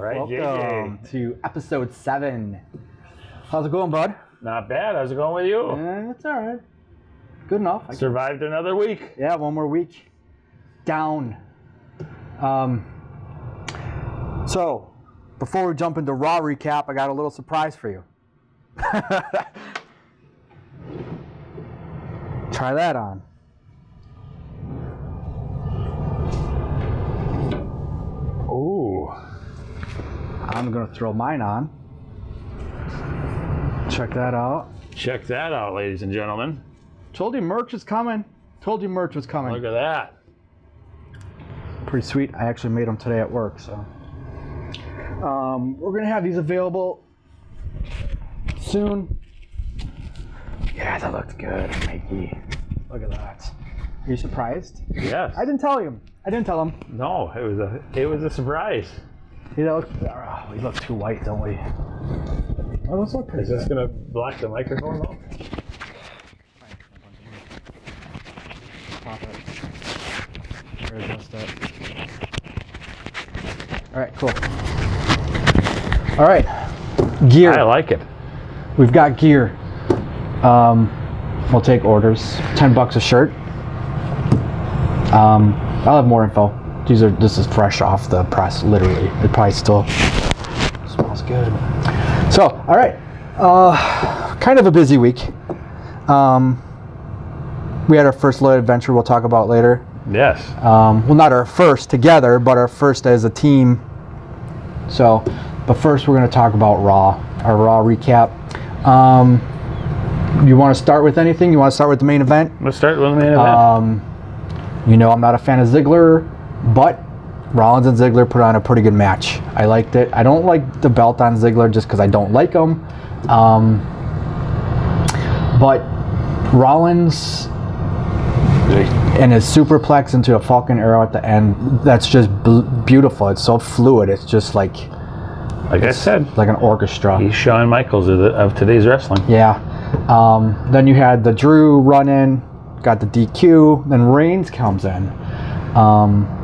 All right, Welcome JJ. to episode 7. How's it going, bud? Not bad. How's it going with you? It's all right. Good enough. Survived another week. Yeah, one more week. Down. So, before we jump into Raw recap, I got a little surprise for you. Try that on. Ooh. I'm going to throw mine on. Check that out. Check that out, ladies and gentlemen. Told you merch was coming. Told you merch was coming. Look at that. Pretty sweet. I actually made them today at work, so. We're going to have these available soon. Yeah, that looks good, Mikey. Look at that. Are you surprised? Yes. I didn't tell him. No, it was a surprise. See, that looks, we look too white, don't we? Oh, those look pretty Is this good. gonna block the microphone though? Pop it. Or adjust it. All right, cool. All right, gear. I like it. We've got gear. We'll take orders. $10 a shirt. I'll have more info. This is fresh off the press, literally. It probably still smells good. So, all right. Kind of a busy week. We had our first little adventure we'll talk about later. Yes. Well, not our first together, but our first as a team. So, but first we're going to talk about Raw, our Raw recap. You want to start with anything? You want to start with the main event? Let's start with the main event. You know I'm not a fan of Ziggler, but Rollins and Ziggler put on a pretty good match. I liked it. I don't like the belt on Ziggler just because I don't like him. But Rollins and his superplex into a Falcon Arrow at the end, that's just beautiful. It's so fluid. It's just like I said, like an orchestra. he's Shawn Michaels of today's wrestling. Yeah. Then you had the Drew run in, got the DQ, then Reigns comes in.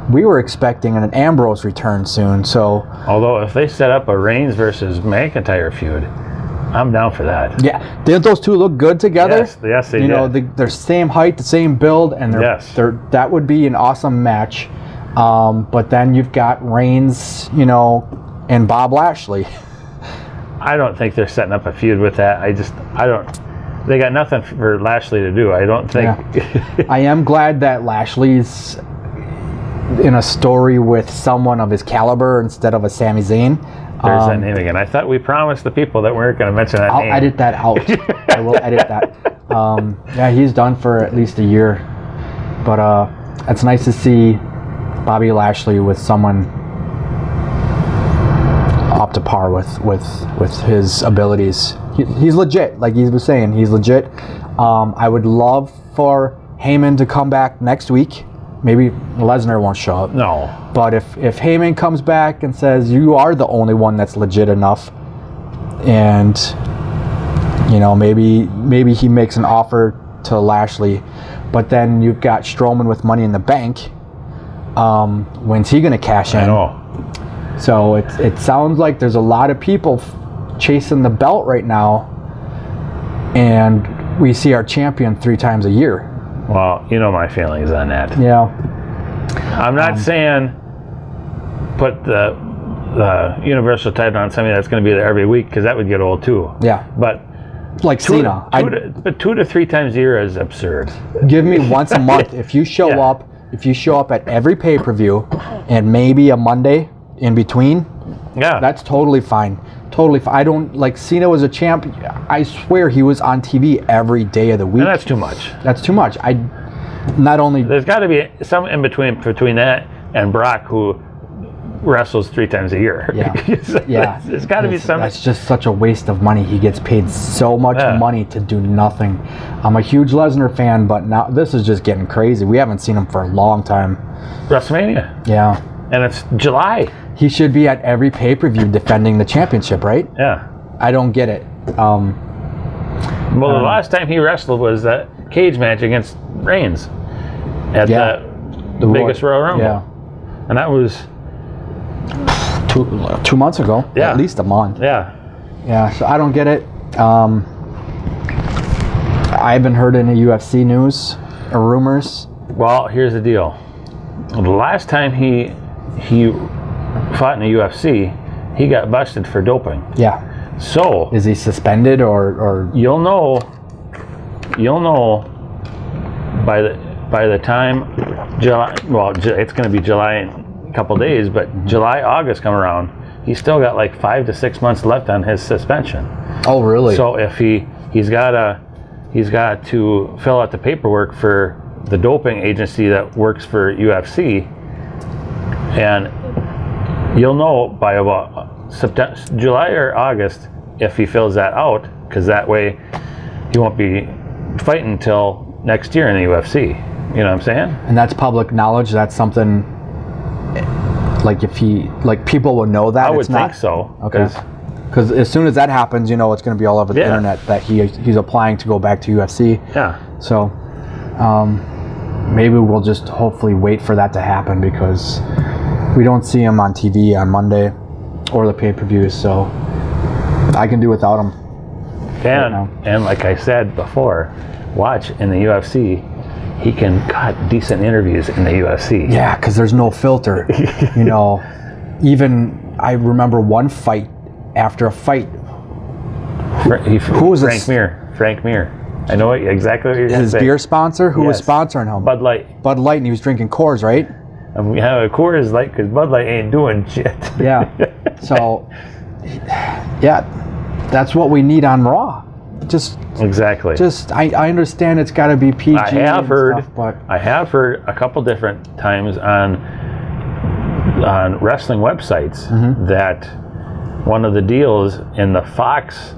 We were expecting an Ambrose return soon, so. Although if they set up a Reigns versus McIntyre feud, I'm down for that. Yeah, didn't those two look good together? Yes, they did. You know, they're same height, the same build, and that would be an awesome match. But then you've got Reigns, and Bob Lashley. I don't think they're setting up a feud with that. They got nothing for Lashley to do. I don't think. Yeah. I am glad that Lashley's in a story with someone of his caliber instead of a Sami Zayn. There's that name again. I thought we promised the people that we weren't going to mention that name. I'll edit that out. I will edit that. Yeah, he's done for at least a year. But it's nice to see Bobby Lashley with someone up to par with his abilities. He's legit, like he was saying. He's legit. I would love for Heyman to come back next week. Maybe Lesnar won't show up. No. But if Heyman comes back and says you are the only one that's legit enough, and maybe he makes an offer to Lashley, but then you've got Strowman with Money in the Bank. When's he gonna cash in? I know. So it sounds like there's a lot of people chasing the belt right now, and we see our champion 3 times a year. Well, you know my feelings on that. Yeah. I'm not saying put the Universal title on somebody that's going to be there every week, because that would get old too. Yeah. But like Cena. But 2 to 3 times a year is absurd. Give me once a month. If you show up at every pay-per-view and maybe a Monday in between, that's totally fine. Totally fine. I don't like Cena was a champ. I swear he was on TV every day of the week. And that's too much. That's too much. There's got to be some in between that and Brock, who wrestles 3 times a year. Yeah. Yeah. There's got to be some. That's just such a waste of money. He gets paid so much money to do nothing. I'm a huge Lesnar fan, but now this is just getting crazy. We haven't seen him for a long time. WrestleMania. Yeah. And it's July. He should be at every pay-per-view defending the championship, right? Yeah. I don't get it. Well, the last time he wrestled was that cage match against Reigns at the biggest Royal Rumble. Yeah. And that was 2 months ago. Yeah. At least a month. Yeah. Yeah, so I don't get it. I haven't heard any UFC news or rumors. Well, here's the deal. The last time he fought in the UFC, he got busted for doping. Yeah. So is he suspended or you'll know by the time July, well, it's going to be July in a couple days, but July, August come around, he's still got like 5 to 6 months left on his suspension. Oh, really? So if he's got to fill out the paperwork for the doping agency that works for UFC, and you'll know by about July or August if he fills that out, because that way he won't be fighting until next year in the UFC. You know what I'm saying? And that's public knowledge. That's something like people will know that. I would think so. Okay. Because as soon as that happens, it's going to be all over the internet that he's applying to go back to UFC. Yeah. So maybe we'll just hopefully wait for that to happen, because we don't see him on TV on Monday or the pay-per-views, so I can do without him. And like I said before, watch in the UFC, he can cut decent interviews in the UFC. Yeah, because there's no filter. Even I remember one fight, after a fight, who was Frank Mir. Frank Mir. I know exactly what you're going to say. His beer sponsor? Who was sponsoring him? Bud Light. Bud Light, and he was drinking Coors, right? And we have a Coors Light because Bud Light ain't doing shit. Yeah. So, yeah, that's what we need on Raw. Exactly. I understand it's got to be PG. I have heard a couple different times on wrestling websites that one of the deals in the Fox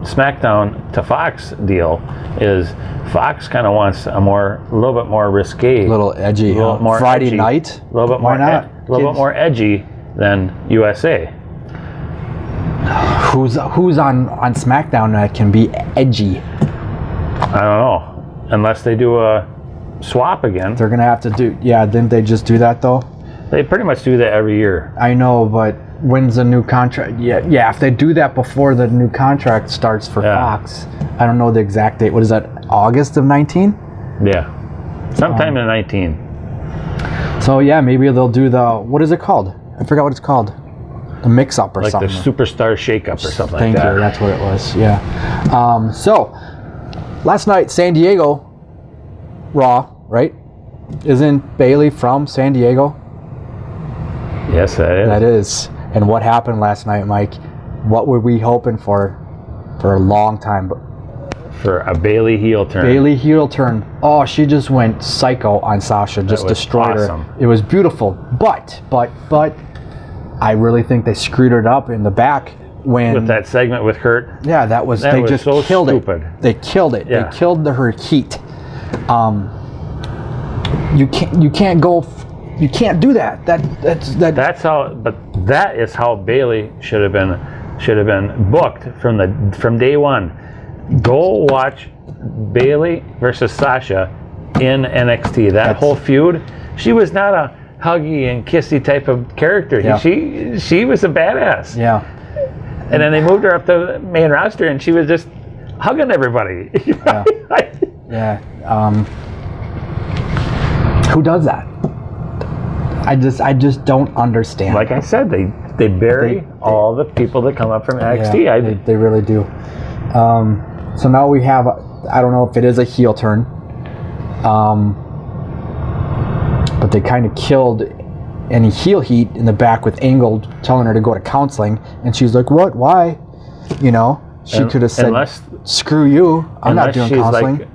SmackDown to Fox deal is Fox kind of wants a little bit more risque, a little edgy, a little more Friday edgy, night. A little bit more, a little bit more edgy than USA. Who's on SmackDown that can be edgy? I don't know, unless they do a swap again. They're gonna have to do. Yeah, didn't they just do that though? They pretty much do that every year. I know, but when's the new contract? Yeah. If they do that before the new contract starts for Fox, I don't know the exact date. What is that? August of 19? Yeah, sometime in 19. So yeah, maybe they'll do what is it called? I forgot what it's called. The mix-up or something. Like the Superstar Shake-Up or something like that. Thank you. That's what it was. Yeah. So last night, San Diego Raw, right? Isn't Bailey from San Diego? Yes, that is. That is. And what happened last night, Mike? What were we hoping for a long time? For a Bailey heel turn. Bailey heel turn. Oh, she just went psycho on Sasha. Just destroyed her. It was beautiful. But I really think they screwed it up in the back with that segment with Kurt. Yeah, they just so killed stupid. it. They killed it. Yeah. They killed her heat. You can't do that. That's how. But that is how Bailey should have been booked from day one. Go watch Bailey versus Sasha in NXT. That whole feud. She was not a huggy and kissy type of character. Yeah. She was a badass. Yeah. And then they moved her up to the main roster, and she was just hugging everybody. Yeah. Yeah. Who does that? I just don't understand. Like I said, they bury all the people that come up from NXT. Yeah, they really do. So now we have, I don't know if it is a heel turn, but they kind of killed any heel heat in the back with Angle telling her to go to counseling, and she's like, what, why? She could have said, screw you, I'm not doing counseling. Like,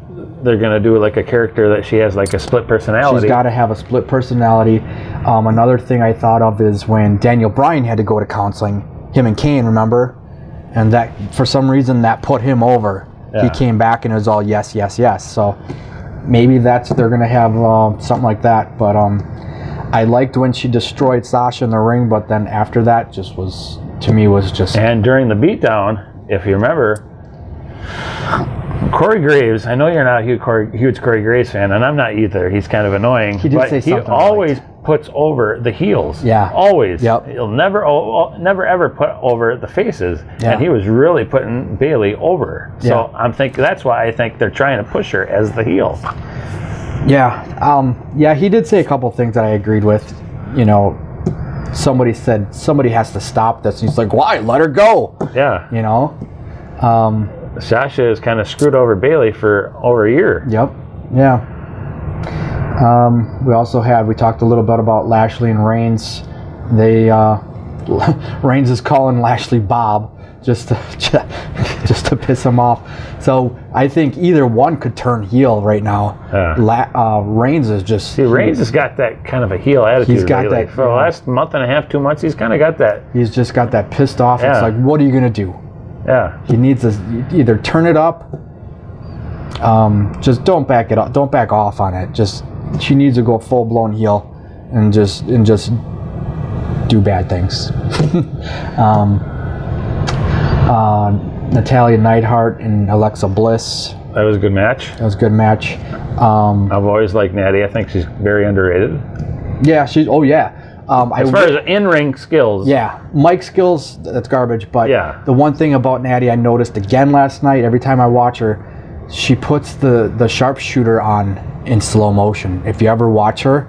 they're going to do like a character that she has like a split personality. She's got to have a split personality. Another thing I thought of is when Daniel Bryan had to go to counseling, him and Kane, remember? And that, for some reason, that put him over. Yeah. He came back and it was all yes, yes, yes. So maybe they're going to have something like that. But I liked when she destroyed Sasha in the ring, but then after that to me was just... And during the beatdown, if you remember, Corey Graves, I know you're not a huge Corey Graves fan, and I'm not either. He's kind of annoying. He did say something. He always puts over the heels. Yeah. Always. Yep. He'll never ever put over the faces. Yeah. And he was really putting Bailey over. So I'm thinking that's why I think they're trying to push her as the heel. Yeah. He did say a couple things that I agreed with. You know, somebody said somebody has to stop this. And he's like, why? Let her go. Yeah. You know? Sasha has kind of screwed over Bailey for over a year. Yep. Yeah. We talked a little bit about Lashley and Rains. Reigns is calling Lashley Bob just to piss him off. So I think either one could turn heel right now. Reigns is just... See, Reigns has got that kind of a heel attitude. He's got that... For the last month and a half, 2 months, he's kind of got that... He's just got that pissed off. Yeah. It's like, what are you going to do? Yeah. He needs to either turn it up, just don't back it up, don't back off on it. Just she needs to go full blown heel and just do bad things. Natalya Neidhart and Alexa Bliss. That was a good match. That was a good match. I've always liked Natty. I think she's very underrated. Yeah, she's. Oh yeah. As far as in-ring skills. Yeah, mic skills, that's garbage. But yeah. The one thing about Natty I noticed again last night, every time I watch her, she puts the sharpshooter on in slow motion. If you ever watch her,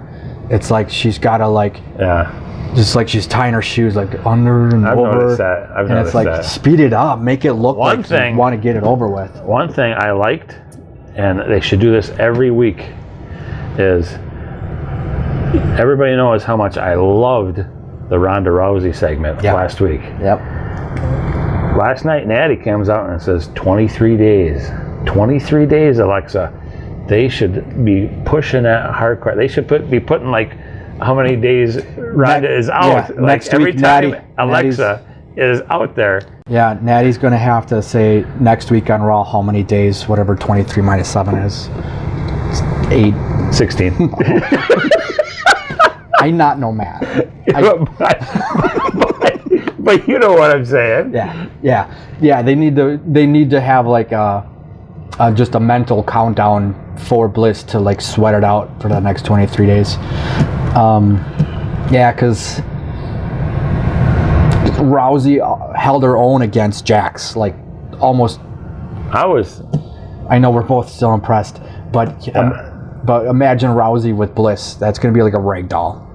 it's like she's got to just like she's tying her shoes like under and I've over. Noticed that. I've noticed it's like that. Speed it up, make it look like you want to get it over with. One thing I liked, and they should do this every week, is everybody knows how much I loved the Ronda Rousey segment last week. Yep. Last night, Natty comes out and says 23 days. 23 days, Alexa. They should be pushing that hardcore. They should be putting like how many days Ronda is out. Yeah, like every week, time Alexa is out there. Yeah, Natty's going to have to say next week on Raw how many days, whatever 23 minus 7 is. 8. 16. I not know math. But you know what I'm saying. Yeah. They need to have like just a mental countdown for Bliss to like sweat it out for the next 23 days. Because Rousey held her own against Jax, like almost. I know we're both still impressed, but imagine Rousey with Bliss. That's going to be like a rag doll.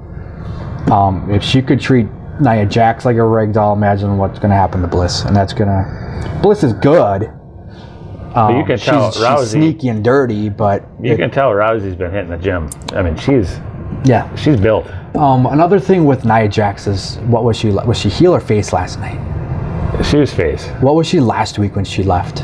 If she could treat Nia Jax like a rag doll, imagine what's going to happen to Bliss. And Bliss is good. But you can tell Rousey, she's sneaky and dirty, but you can tell Rousey's been hitting the gym. I mean, she's built. Another thing with Nia Jax is, what was she? Was she heel or face last night? She was face. What was she last week when she left?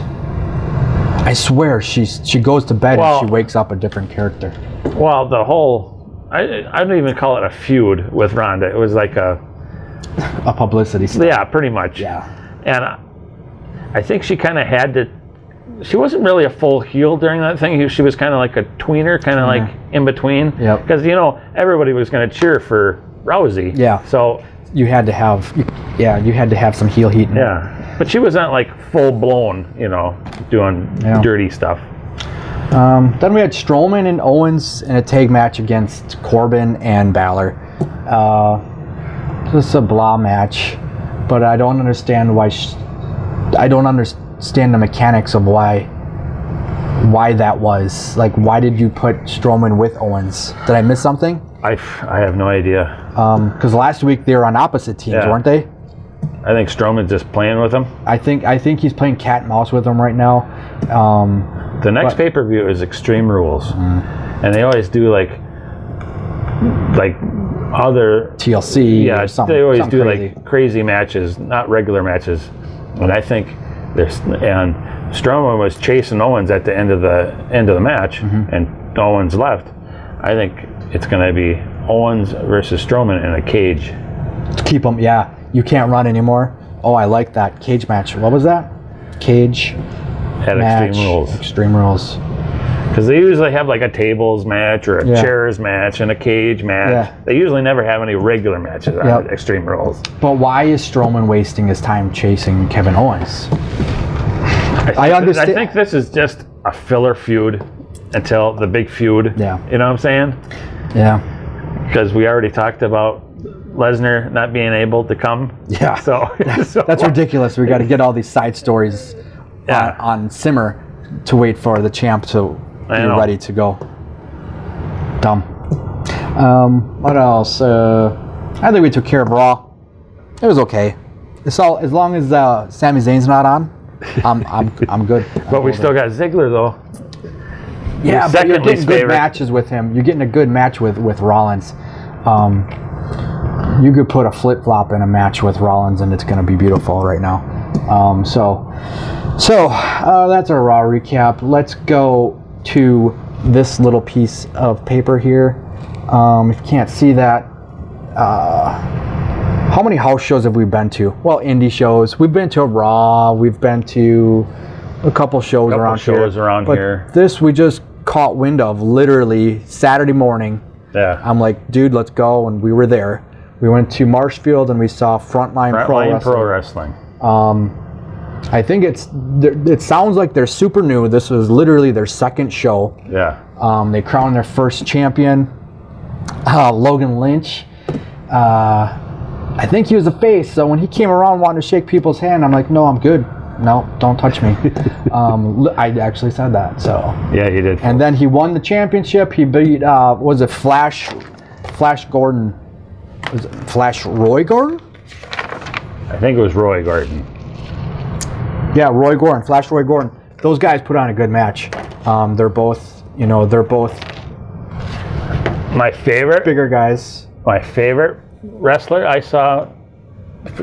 I swear she goes to bed and she wakes up a different character. Well, the whole I don't even call it a feud with Ronda. It was like a publicity stuff. Yeah, pretty much. Yeah. And I think she kind of had to. She wasn't really a full heel during that thing. She was kind of like a tweener, kind of like in between. Yeah. Because everybody was going to cheer for Rousey. Yeah. So you had to have some heel heat. Yeah. But she wasn't like full blown, doing dirty stuff. Then we had Strowman and Owens in a tag match against Corbin and Balor. This is a blah match, but I don't understand why. I don't understand the mechanics of why that was. Like, why did you put Strowman with Owens? Did I miss something? I have no idea. Because last week they were on opposite teams, weren't they? I think Strowman's just playing with him. I think he's playing cat and mouse with him right now. The next pay-per-view is Extreme Rules, and they always do like other TLC. Yeah, or something, they always do crazy. like crazy matches, not regular matches. And I think and Strowman was chasing Owens at the end of the match, and Owens left. I think it's going to be Owens versus Strowman in a cage. To keep him, you can't run anymore. Oh, I like that cage match. What was that? Cage at match. Extreme Rules. Extreme Rules. Because they usually have like a tables match or a chairs match and a cage match. Yeah. They usually never have any regular matches on Extreme Rules. But why is Strowman wasting his time chasing Kevin Owens? I understand. I think this is just a filler feud until the big feud. Yeah. You know what I'm saying? Yeah. because we already talked about Lesnar not being able to come. Yeah. So that's ridiculous. We got to get all these side stories on simmer to wait for the champ to be ready to go. Dumb. What else? I think we took care of Raw. It was okay. It's all as long as Sami Zayn's not on. I'm good. But we still got Ziggler though. Yeah, but you're getting good matches with him. You're getting a good match with Rollins. You could put a flip-flop in a match with Rollins and it's going to be beautiful right now. So that's our Raw recap. Let's go to this little piece of paper here. If you can't see that, how many house shows have we been to? Well, indie shows. We've been to a Raw. We've been to a couple shows around here. This we just caught wind of literally Saturday morning. Yeah. I'm like, dude, let's go, and we were there. We went to Marshfield and we saw Frontline Pro Wrestling. I think it sounds like they're super new. This was literally their second show. Yeah. They crowned their first champion, Logan Lynch. I think he was a face, so when he came around wanting to shake people's hand, I'm like, no, I'm good. No, don't touch me. I actually said that. So yeah, you did. And then he won the championship. He beat was it Flash Gordon? Was it Flash Roy Gordon? I think it was Roy Gordon. Yeah, Roy Gordon, Flash Roy Gordon. Those guys put on a good match. They're both my favorite bigger guys. My favorite wrestler I saw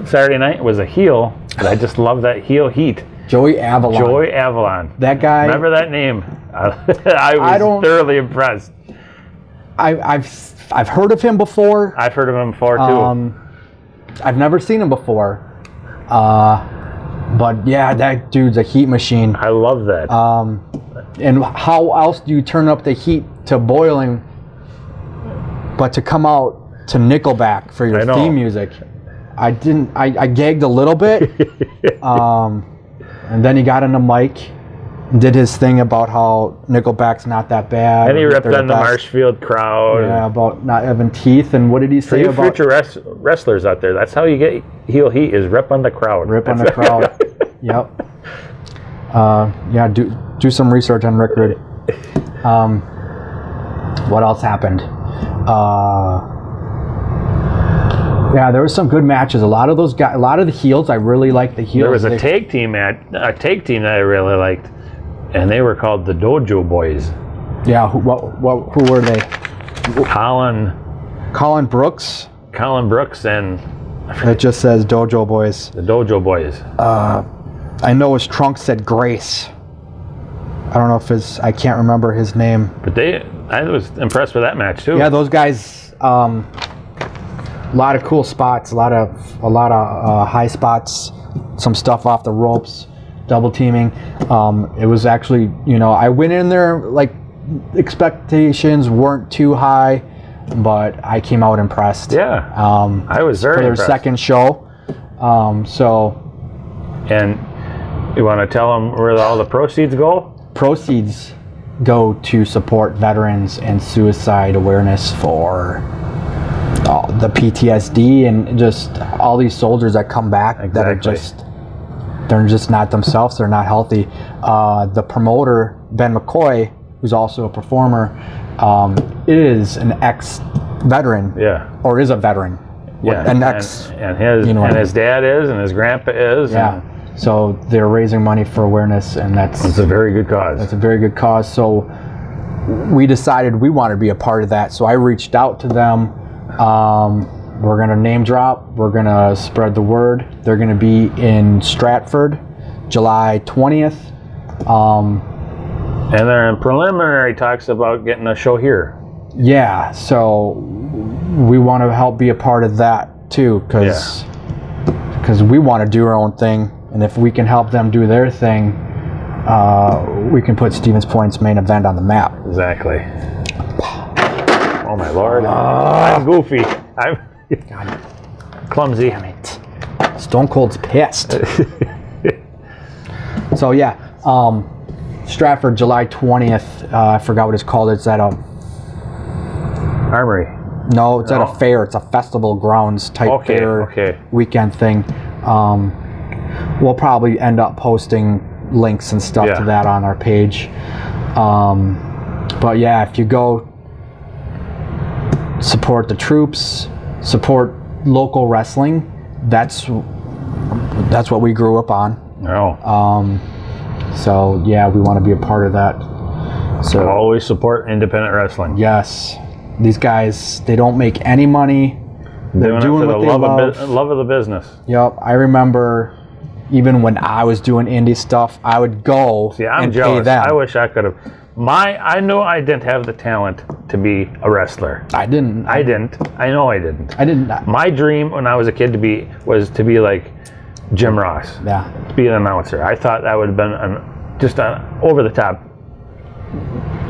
Saturday night was a heel, but I just love that heel heat. Joey Avalon. That guy. Remember that name? I was thoroughly impressed. I've heard of him before. I've heard of him before too. I've never seen him before. But yeah, that dude's a heat machine. I love that. And how else do you turn up the heat to boiling, but to come out to Nickelback for your theme music? I gagged a little bit. And then he got on the mic and did his thing about how Nickelback's not that bad. And he ripped on the Marshfield crowd. Yeah, about not having teeth. And what did he say about future wrestlers out there? That's how you get heel heat, is rip on the crowd. Rip on the crowd. Yep. Yeah, do some research on Rick Rude. What else happened? Yeah, there was some good matches. A lot of those guys, a lot of the heels, I really liked the heels. There was a tag team that I really liked, and they were called the Dojo Boys. Yeah, who were they? Colin Brooks. Colin Brooks and it just says Dojo Boys. The Dojo Boys. I know his trunk said Grace. I don't know if I can't remember his name. But I was impressed with that match too. Yeah, those guys. A lot of cool spots, a lot of high spots, some stuff off the ropes, double teaming. It was actually, I went in there like expectations weren't too high, but I came out impressed. Yeah, I was very impressed. For their second show. And you want to tell them where all the proceeds go? Proceeds go to support veterans and suicide awareness for the PTSD and just all these soldiers that come back that are they're just not themselves. They're not healthy. The promoter, Ben McCoy, who's also a performer, is an ex-veteran. Yeah. Or is a veteran. Yeah. And his dad is, and his grandpa is. Yeah. So they're raising money for awareness, and it's a very good cause. It's a very good cause. So we decided we wanted to be a part of that. So I reached out to them. We're going to name drop. We're going to spread the word. They're going to be in Stratford, July 20th. And they're in preliminary talks about getting a show here. Yeah, so we want to help be a part of that too, because we want to do our own thing. And if we can help them do their thing, we can put Stevens Point's main event on the map. Exactly. Oh my Lord! I'm goofy. I'm clumsy. Damn it! Stone Cold's pissed. So yeah, Stratford, July 20th. I forgot what it's called. It's at Armory. No, it's at a fair. It's a festival grounds type fair weekend thing. We'll probably end up posting links and stuff to that on our page. But yeah, if you go support the troops, support local wrestling, that's what we grew up on. So yeah, we want to be a part of that. So always support independent wrestling. Yes, these guys, they don't make any money. They're doing it for what they love. Love of the business. Yep, I remember even when I was doing indie stuff, I would go and jealous. pay them. I wish I could have. I know I didn't have the talent to be a wrestler. I didn't. I know I didn't. I didn't. My dream when I was a kid was to be like Jim Ross. Yeah. To be an announcer. I thought that would have been just an over the top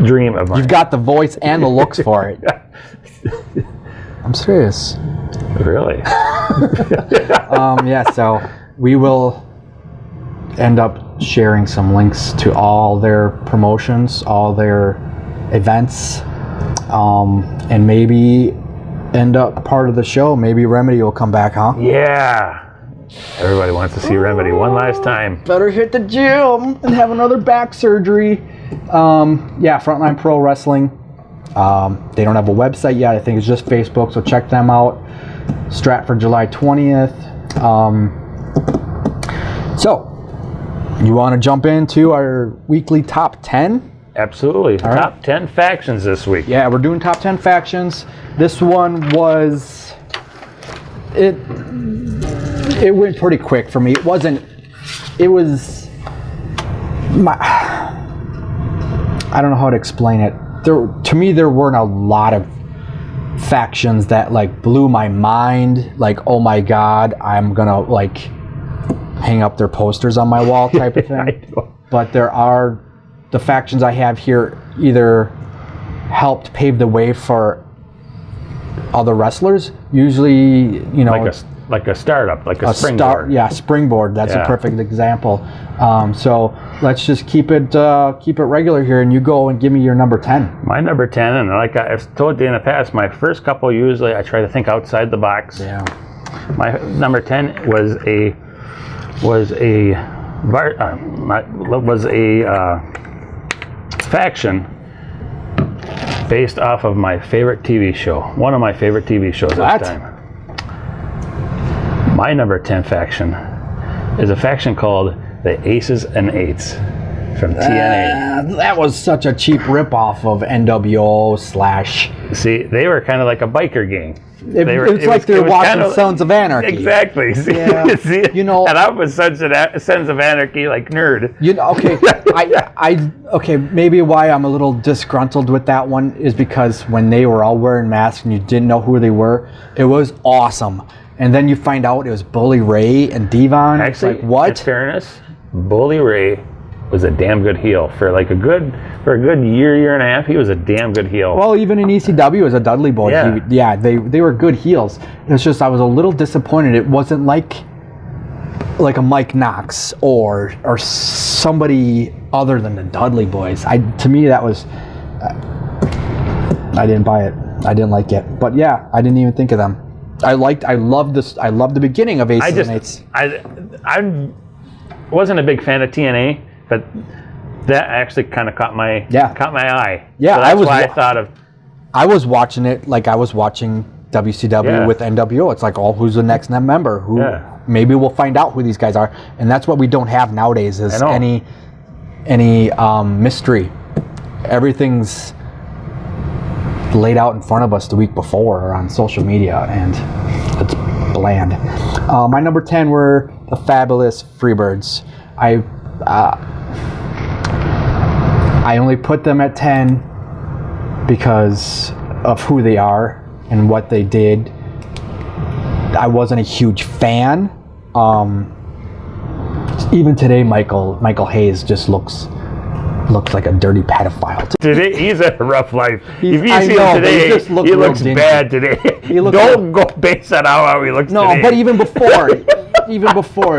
dream of mine. You've got the voice and the looks for it. I'm serious. Really? Yeah. So we will end up sharing some links to all their promotions, all their events, and maybe end up part of the show. Maybe Remedy will come back, huh? Yeah. Everybody wants to see Remedy one last time. Better hit the gym and have another back surgery. Yeah, Frontline Pro Wrestling. They don't have a website yet. I think it's just Facebook, so check them out. Stratford, July 20th. So, you want to jump into our weekly top 10? Absolutely. Top 10 factions this week. Yeah, we're doing top 10 factions. This one was... It went pretty quick for me. It was... I don't know how to explain it. To me, there weren't a lot of factions that like blew my mind. Like, oh my God, I'm gonna like hang up their posters on my wall type of thing. But there are the factions I have here either helped pave the way for other wrestlers. Usually, you know, like a startup, like a springboard. Springboard. That's a perfect example. So let's just keep it regular here, and you go and give me your number 10. My number 10, and like I've told you in the past, my first couple usually I try to think outside the box. Yeah. My number 10 was a faction based off of my favorite TV show. One of my favorite TV shows at the time. My number 10 faction is a faction called the Aces and Eights from TNA. That was such a cheap ripoff of NWO / See, they were kind of like a biker gang. It's like they're watching Sons of Anarchy. Exactly. See, yeah. See, you know, and I was such a Sons of Anarchy like nerd. You know, okay, okay. Maybe why I'm a little disgruntled with that one is because when they were all wearing masks and you didn't know who they were, it was awesome. And then you find out it was Bully Ray and Devon. Actually, like, what? In fairness, Bully Ray was a damn good heel for a good year and a half. He was a damn good heel. Well, even in ECW as a Dudley boy, they were good heels. It's just I was a little disappointed. It wasn't like a Mike Knox or somebody other than the Dudley boys. To me that was I didn't buy it. I didn't like it. But yeah, I didn't even think of them. I loved the beginning of Aces and Eights. I wasn't a big fan of TNA, but that actually kind of caught my eye. Yeah, so that's why I thought of. I was watching it like I was watching WCW with NWO. It's like, who's the next member? Maybe we'll find out who these guys are, and that's what we don't have nowadays is any mystery. Everything's laid out in front of us the week before or on social media, and it's bland. My number 10 were the Fabulous Freebirds. I only put them at 10 because of who they are and what they did. I wasn't a huge fan. Even today, Michael Hayes just looks like a dirty pedophile. Today, he's had a rough life. If you see him today, he looks bad today. Don't go based on how he looks today. No, but even before,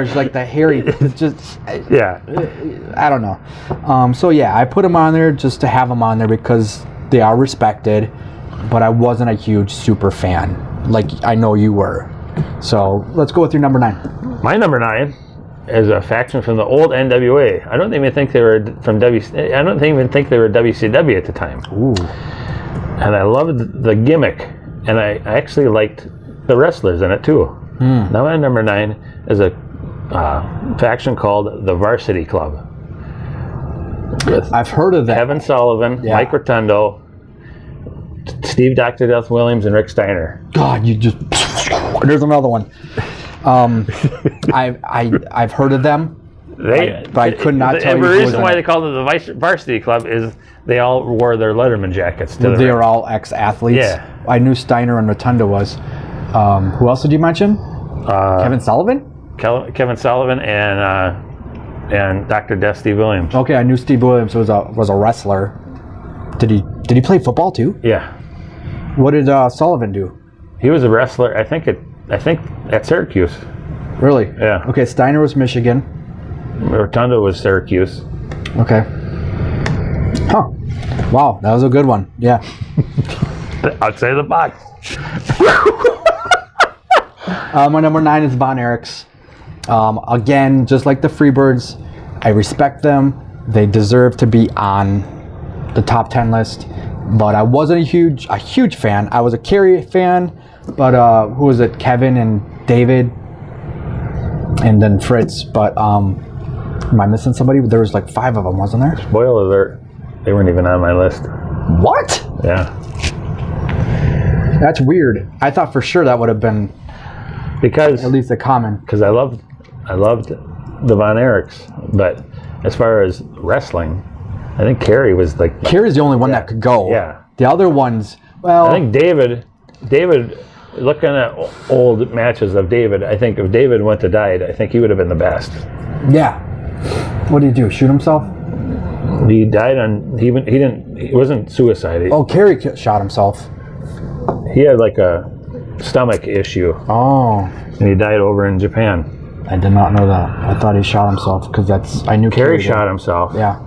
it's like the hairy, just... Yeah. I don't know. So yeah, I put them on there just to have them on there because they are respected. but I wasn't a huge super fan, like I know you were. So let's go with your number 9. My number 9 is a faction from the old NWA. I don't even think they were from I don't even think they were WCW at the time. Ooh. And I loved the gimmick, and I actually liked the wrestlers in it too. Now my number 9 is a faction called the Varsity Club. I've heard of that. Kevin Sullivan, Mike Rotundo, Steve Dr. Death Williams, and Rick Steiner. God, you just... There's another one. I've heard of them, but I could not tell you who was in it. The reason why they called it the Varsity Club is they all wore their Letterman jackets. They were all ex-athletes. Yeah. I knew Steiner and Rotundo was. Who else did you mention? Kevin Sullivan? Kevin Sullivan and Dr. Death Steve Williams. Okay, I knew Steve Williams was a wrestler. Did he play football too? Yeah. What did Sullivan do? He was a wrestler. I think at Syracuse. Really? Yeah. Okay, Steiner was Michigan. Rotundo was Syracuse. Okay. Huh. Wow, that was a good one. Yeah. Outside the box. My number 9 is Von Erichs. Again, just like the Freebirds, I respect them. They deserve to be on the top 10 list, but I wasn't a huge fan. I was a Kerry fan, but who was it? Kevin and David, and then Fritz. But am I missing somebody? There was like 5 of them, wasn't there? Spoiler alert! They weren't even on my list. What? Yeah. That's weird. I thought for sure that would have been because at least a common. Because I loved the Von Erichs, but as far as wrestling, I think Kerry's the only one that could go. Yeah. The other ones, well, I think David, looking at old matches of David, I think if David went to died, I think he would have been the best. Yeah. What did he do? Shoot himself? He died he wasn't suicide. Oh, Kerry shot himself. He had like a stomach issue. Oh. And he died over in Japan. I did not know that. I thought he shot himself because I knew Kerry shot himself. Yeah.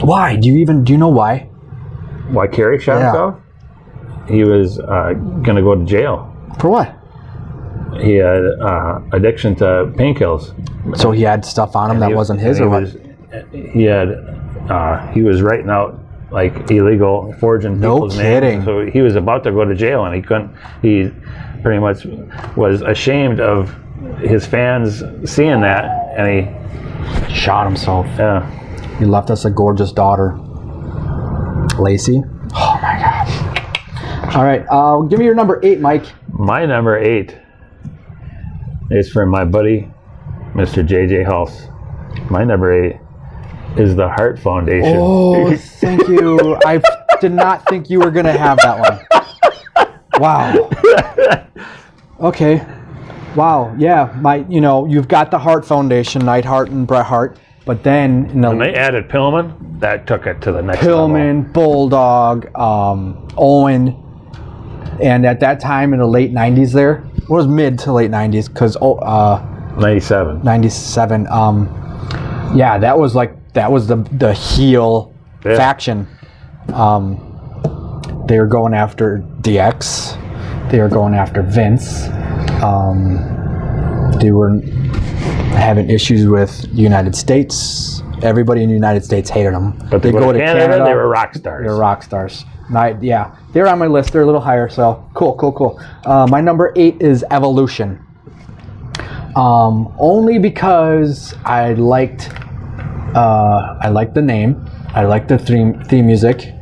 Why? Do you know why? Why Kerry shot himself? He was gonna go to jail. For what? He had addiction to painkillers. So he had stuff on him that wasn't his, or what? He was writing out like illegal forging people's names. So he was about to go to jail, and he couldn't. He pretty much was ashamed of his fans seeing that, and he shot himself. Yeah. He left us a gorgeous daughter, Lacey. Oh my God. All right, give me your number 8, Mike. My number 8 is from my buddy, Mr. J.J. Hulse. My number 8 is the Heart Foundation. Oh, thank you. I did not think you were going to have that one. Wow. Okay. Wow. Yeah. You've got the Hart Foundation, Neidhart and Bret Hart, but then when they added Pillman, that took it to the next level. Pillman, Bulldog, Owen, and at that time in the late '90s, there it was mid to late '90s because 97. 97. Yeah, that was the heel faction. They were going after DX. They were going after Vince. They were having issues with the United States. Everybody in the United States hated them. But they go to Canada, they were rock stars. They were rock stars. Yeah, they're on my list. They're a little higher, so cool. My number 8 is Evolution. Only because I liked the name. I liked the theme music,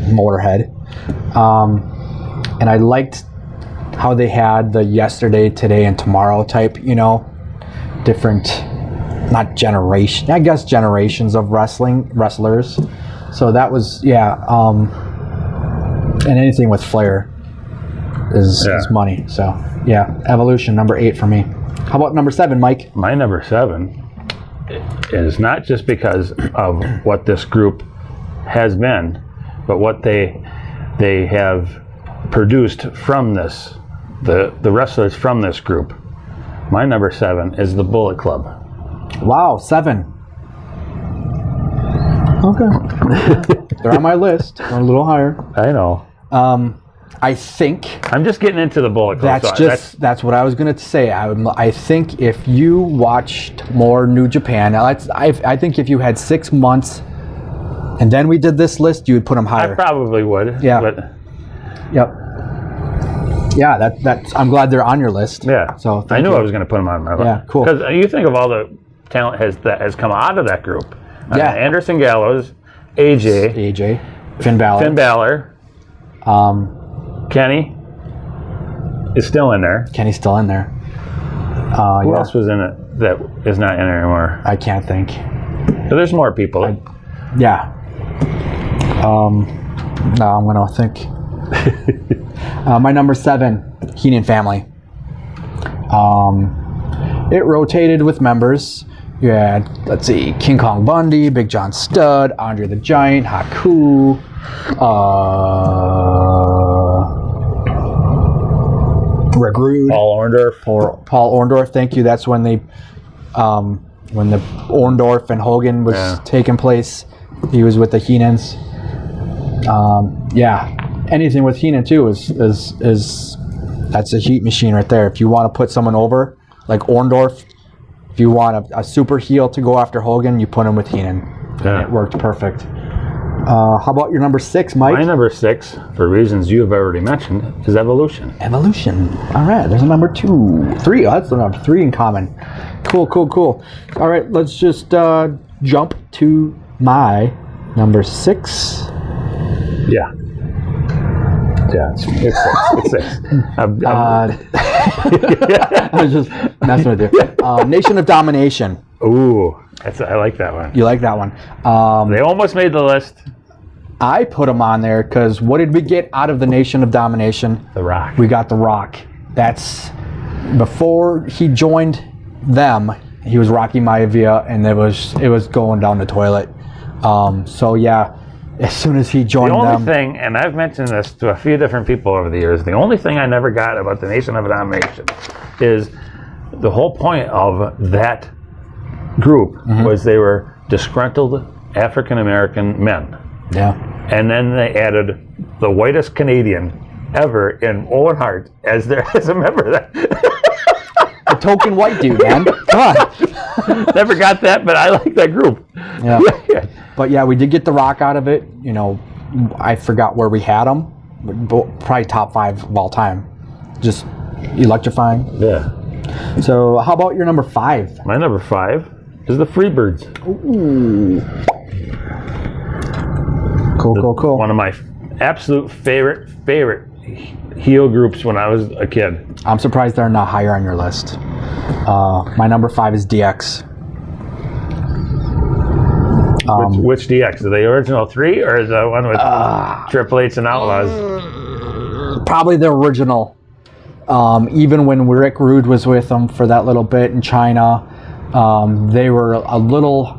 Motorhead, and I liked how they had the yesterday, today, and tomorrow type, different, not generation, I guess generations of wrestlers. So that was, and anything with flair is money. So Evolution, number 8 for me. How about number 7, Mike? My number 7 is not just because of what this group has been, but what they have produced from this, the wrestlers from this group. My number 7 is the Bullet Club. Wow, 7. Okay. They're on my list. They're a little higher. I know. I think I'm just getting into the Bullet Club. That's what I was gonna say. I think if you watched more New Japan, I think if you had 6 months, and then we did this list, you would put them higher. I probably would. Yeah. But, yep. Yeah, that's. I'm glad they're on your list. Yeah. So I knew I was going to put them on my list. Yeah, cool. Because you think of all the talent that has come out of that group. Yeah. Anderson Gallows, AJ, Finn Balor. Kenny is still in there. Kenny's still in there. Who else was in it that is not in there anymore? I can't think. So there's more people. Yeah. No, I'm gonna think. My number 7, Heenan family. It rotated with members. You had, let's see, King Kong Bundy, Big John Studd, Andre the Giant, Haku, Rick Rude, Paul Orndorff. Thank you. That's when when the Orndorff and Hogan was taking place. He was with the Heenans. Anything with Heenan too is that's a heat machine right there. If you want to put someone over like Orndorff, if you want a super heel to go after Hogan, you put him with Heenan. Yeah. It worked perfect. How about your number 6, Mike? My number 6, for reasons you have already mentioned, is Evolution. All right, there's a number 3. Oh, that's the number 3 in common. Cool. All right, let's just jump to my number 6. Yeah. Yeah, it's 6. It's 6. I was just messing with you. Nation of Domination. Ooh, I like that one. You like that one? They almost made the list. I put them on there because what did we get out of the Nation of Domination? The Rock. We got The Rock. That's before he joined them. He was Rocky Maivia, and it was going down the toilet. So yeah. As soon as he joined them. The only thing, and I've mentioned this to a few different people over the years, the only thing I never got about the Nation of Domination is the whole point of that group was they were disgruntled African-American men. Yeah. And then they added the whitest Canadian ever in Owen Hart as a member of that. A token white dude, man. Come on. Never got that, but I like that group. Yeah. But yeah, we did get The Rock out of it. You know, I forgot where we had him. Probably top 5 of all time. Just electrifying. Yeah. So how about your number 5? My number 5 is the Freebirds. Ooh. Cool. One of my absolute favorite heel groups when I was a kid. I'm surprised they're not higher on your list. My number 5 is DX. Which DX? Are they original 3 or is the one with Triple H and Outlaws? Probably the original. Even when Rick Rude was with them for that little bit in China, they were a little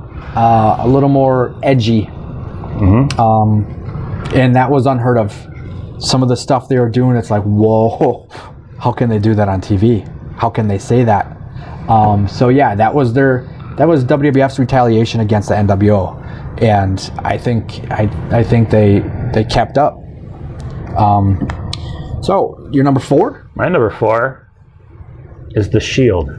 more edgy. And that was unheard of. Some of the stuff they were doing, it's like, whoa, how can they do that on TV? How can they say that? So yeah, that was WWF's retaliation against the NWO, and I think they kept up. So your number 4? My number 4 is the Shield.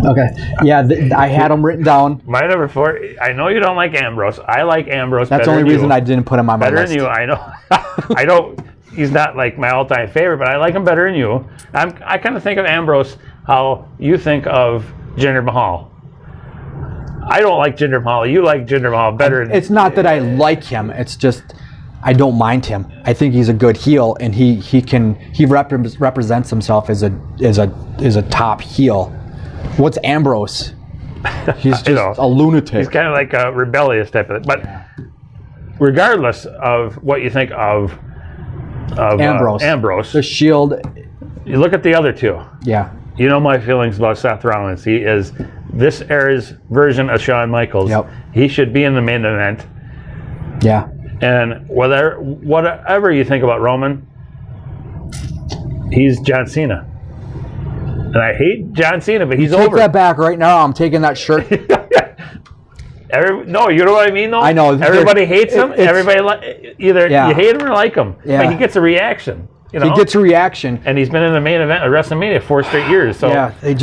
Okay. Yeah, I had them written down. My number 4. I know you don't like Ambrose. I like Ambrose. That's the only reason I didn't put him on my list. Better than you. I know. I don't. He's not like my all-time favorite, but I like him better than you. I kind of think of Ambrose how you think of Jinder Mahal. I don't like Jinder Mahal. You like Jinder Mahal better. It's not that I like him. It's just I don't mind him. I think he's a good heel, and he represents himself as a top heel. What's Ambrose? He's just a lunatic. He's kind of like a rebellious type of thing. But regardless of what you think of Ambrose, the Shield. You look at the other 2. Yeah. You know my feelings about Seth Rollins. He is this era's version of Shawn Michaels. Yep. He should be in the main event. Yeah. And whatever you think about Roman, he's John Cena. And I hate John Cena, but he's over. Take that back right now. I'm taking that shirt. No, you know what I mean, though? I know. Everybody hates him. Everybody either you hate him or like him. Yeah. But he gets a reaction. You know? He gets a reaction. And he's been in the main event of WrestleMania 4 straight years. So yeah, they're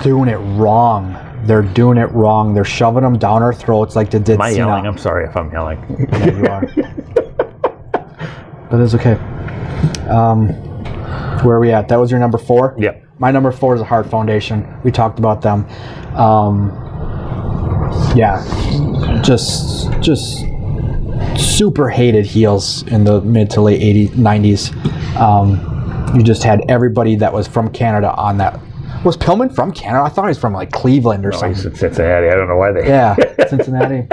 doing it wrong. They're doing it wrong. They're shoving them down our throats like they did. Am I yelling? I'm sorry if I'm yelling. Yeah, you are. But it's okay. Where are we at? That was your number 4? Yep. My number 4 is the Hart Foundation. We talked about them. Yeah, just super hated heels in the mid to late 90s. You just had everybody that was from Canada on that. Was Pillman from Canada? I thought he was from like Cleveland or something. He's in Cincinnati. I don't know why they. Yeah, Cincinnati.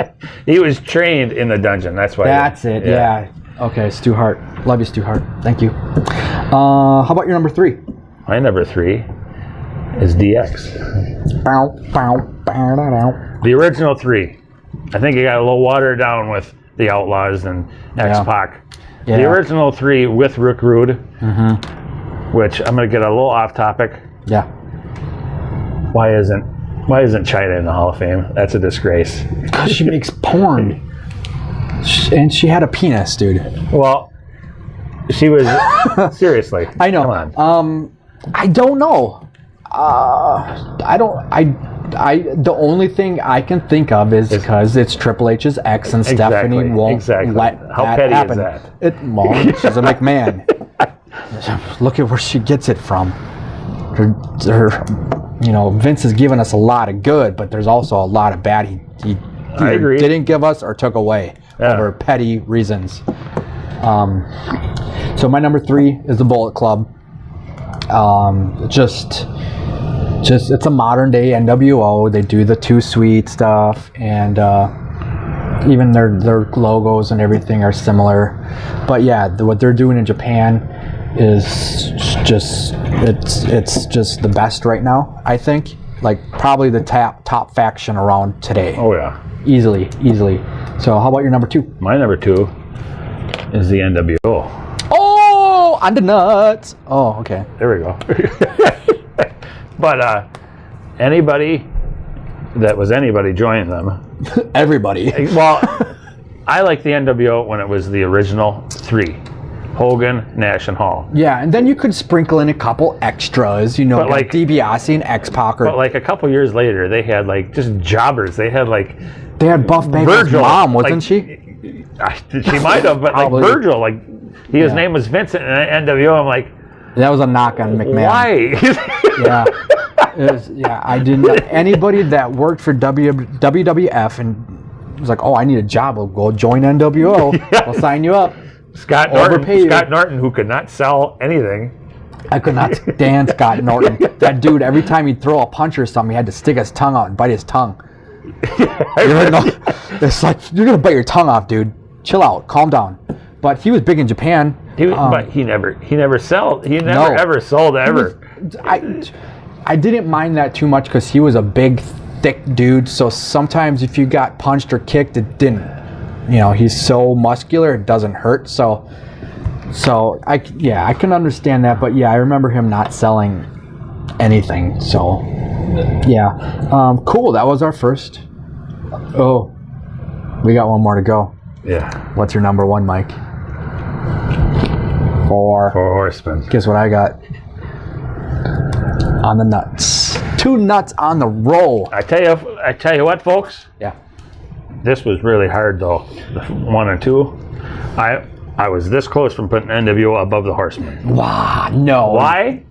He was trained in the dungeon. That's why. That's it. Yeah. Okay, Stu Hart. Love you, Stu Hart. Thank you. How about your number 3? My number 3 is DX. The original 3. I think it got a little watered down with the Outlaws and X-Pac. Yeah. The original 3 with Rick Rude, which I'm going to get a little off topic. Yeah. Why isn't Chyna in the Hall of Fame? That's a disgrace. Because she makes porn. And she had a penis, dude. Well, she was seriously. I know. Come on. I don't know. The only thing I can think of is because it's Triple H's ex and Stephanie won't let that happen. Is that? She's a McMahon. Look at where she gets it from. Vince has given us a lot of good, but there's also a lot of bad he either didn't give us or took away over petty reasons. So my number 3 is the Bullet Club. Just it's a modern day NWO. They do the Too Sweet stuff, and even their logos and everything are similar. But yeah, what they're doing in Japan is just it's just the best right now. I think probably the top faction around today. Oh yeah, easily. So how about your number 2? My number 2 is the NWO. Oh, on the nuts. Oh, okay. There we go. But anybody joining them. Everybody. Well, I like the NWO when it was the original 3. Hogan, Nash, and Hall. Yeah, and then you could sprinkle in a couple extras, like DiBiase and X-Pac. But like a couple years later, they had just jobbers. They had Buff Bagwell's mom, wasn't she? She might have, but Virgil, his name was Vincent in NWO. I'm like, that was a knock on McMahon. Why? I didn't. Anybody that worked for WWF and was like, oh, I need a job, we'll go join NWO. We'll sign you up. Scott Norton, who could not sell anything. I could not stand Scott Norton. That dude, every time he'd throw a punch or something, he had to stick his tongue out and bite his tongue. It's like, you're going to bite your tongue off, dude. Chill out. Calm down. But he was big in Japan. But he never sold. He never ever sold ever. I didn't mind that too much because he was a big, thick dude. So sometimes if you got punched or kicked, it didn't. He's so muscular, it doesn't hurt. So I can understand that. But yeah, I remember him not selling anything. So yeah, cool. That was our first. Oh, we got one more to go. Yeah. What's your number 1, Mike? 4 Horsemen. Guess what I got? On the nuts. 2 nuts on the roll. I tell you what, folks. Yeah. This was really hard though. 1 and 2. I was this close from putting NWO above the Horsemen. Wow, no. Why?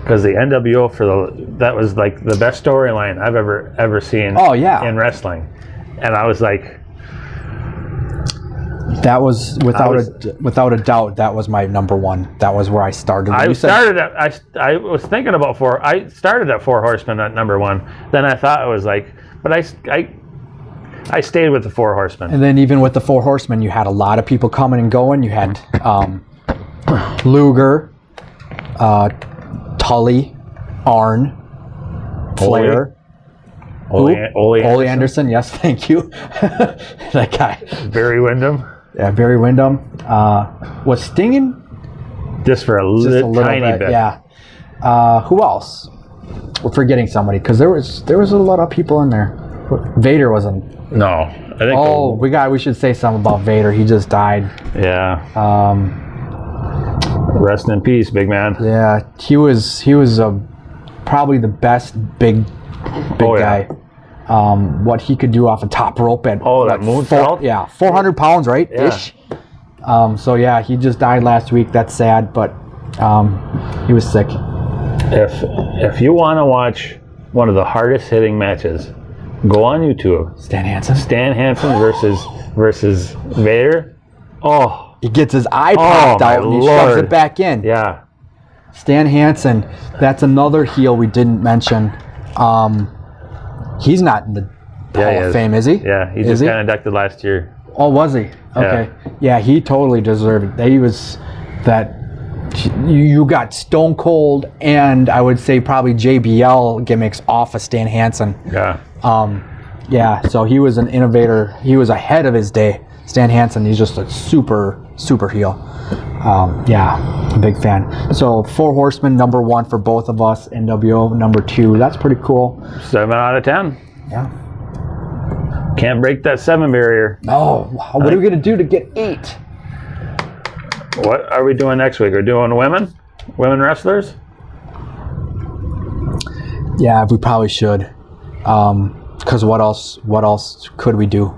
Because the NWO that was the best storyline I've ever seen. Oh yeah. In wrestling, and I was like, that was without a doubt. That was my number 1. That was where I started. I was thinking about 4. I started at 4 Horsemen at number 1. Then I thought it was but I stayed with the 4 Horsemen. And then even with the 4 Horsemen, you had a lot of people coming and going. You had Luger, Tully, Arn, Flair, Ole Anderson. Yes, thank you. That guy. Barry Windham. Yeah, Barry Windham. Was Stinging? Just for a little tiny bit. Yeah. Who else? We're forgetting somebody because there was a lot of people in there. Vader wasn't. No, I think. Oh, we should say something about Vader. He just died. Yeah. Rest in peace, big man. Yeah, he was probably the best big guy. What he could do off a top rope at that moonsault? 400 pounds, right? Yeah. Ish. So yeah, he just died last week. That's sad, but he was sick. If you want to watch one of the hardest hitting matches, go on YouTube. Stan Hansen versus Vader. Oh. He gets his eye popped out and he shoves it back in. Yeah. Stan Hansen, that's another heel we didn't mention. He's not in the Hall of Fame, is he? Yeah, he just got inducted last year. Oh, was he? Okay. Yeah, he totally deserved it. He was that. You got Stone Cold and I would say probably JBL gimmicks off of Stan Hansen. Yeah. Yeah, so he was an innovator. He was ahead of his day. Stan Hansen, he's just a super heel. Yeah, a big fan. So 4 Horsemen, number 1 for both of us. NWO, number 2. That's pretty cool. 7 out of 10. Yeah. Can't break that 7 barrier. No. What are we going to do to get 8? What are we doing next week? We're doing women wrestlers? Yeah, we probably should. Because what else could we do?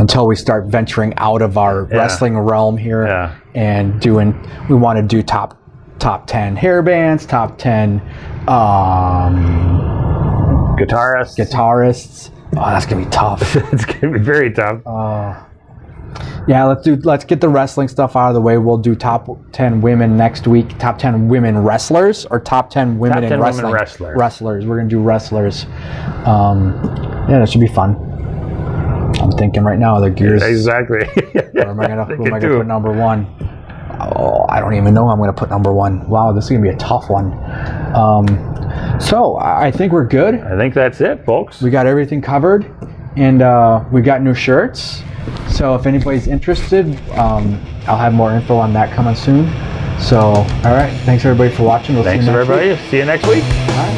Until we start venturing out of our wrestling realm here and we want to do top 10 hair bands, top 10 guitarists. Oh, that's gonna be tough. It's gonna be very tough. Yeah, let's get the wrestling stuff out of the way. We'll do top 10 women next week. Top 10 women wrestlers or top 10 women in wrestling. Women wrestlers. Wrestlers. We're gonna do wrestlers. Yeah, that should be fun. I'm thinking right now the gears. Exactly. Who am I gonna put number 1? Oh, I don't even know who I'm gonna put number 1. Wow, this is gonna be a tough one. So I think we're good. I think that's it, folks. We got everything covered, and we got new shirts. So if anybody's interested, I'll have more info on that coming soon. So, all right, thanks everybody for watching. Thanks everybody. See you next week. All right.